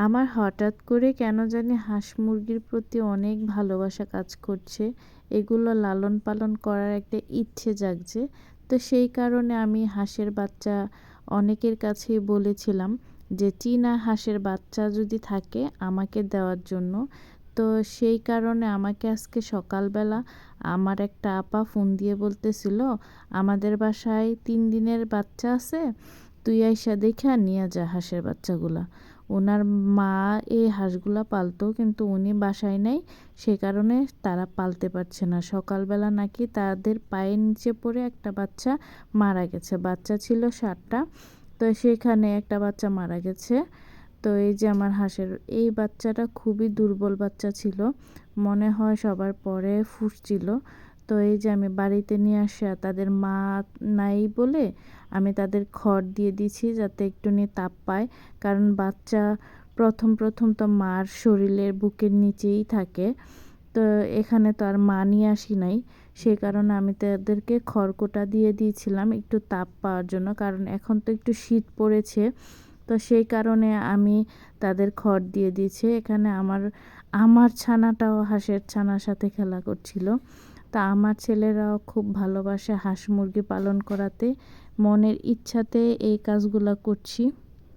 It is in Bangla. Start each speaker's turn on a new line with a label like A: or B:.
A: আমার হঠাৎ করে কেন জানি হাঁস মুরগির প্রতি অনেক ভালোবাসা কাজ করছে। এগুলো লালন পালন করার একটা ইচ্ছে জাগছে। তো সেই কারণে আমি হাঁসের বাচ্চা অনেকের কাছেই বলেছিলাম যে চীনা হাঁসের বাচ্চা যদি থাকে আমাকে দেওয়ার জন্য। তো সেই কারণে আমাকে আজকে সকালবেলা আমার একটা আপা ফোন দিয়ে বলতেছিল, আমাদের বাসায় 3 দিনের বাচ্চা আছে, তুই আইসা দেখে নিয়ে যা হাঁসের বাচ্চাগুলা। ওনার মা এই হাঁসগুলা পালতো, কিন্তু উনি বাসায় নেই, সে কারণে তারা পালতে পারছে না। সকালবেলা নাকি তাদের পায়ের নিচে পড়ে একটা বাচ্চা মারা গেছে। বাচ্চা ছিল 7টা, তো সেখানে একটা বাচ্চা মারা গেছে। তো এই যে আমার হাঁসের এই বাচ্চাটা খুবই দুর্বল বাচ্চা ছিল, মনে হয় সবার পরে ফুটছিল। তো এই যে আমি বাড়িতে নিয়ে আসা তাদের মা নাই বলে আমি তাদের খড় দিয়ে দিছি যাতে একটুখানি তাপ পায়। কারণ বাচ্চা প্রথম প্রথম তো মার শরীরের বুকের নিচেই থাকে। তো এখানে তো আর মা নিয়ে আসি নাই, সে কারণে আমি তাদেরকে খড়কুটা দিয়ে দিয়েছিলাম একটু তাপ পাওয়ার জন্য, কারণ এখন তো একটু শীত পড়েছে। তো সেই কারণে আমি তাদের খড় দিয়ে দিয়েছি। এখানে আমার আমার ছানাটাও হাঁসের ছানার সাথে খেলা করছিল। তা আমার ছেলেরাও খুব ভালোবাসে হাঁস মুরগি পালন করাতে, মনের ইচ্ছাতে এই কাজগুলা করছি।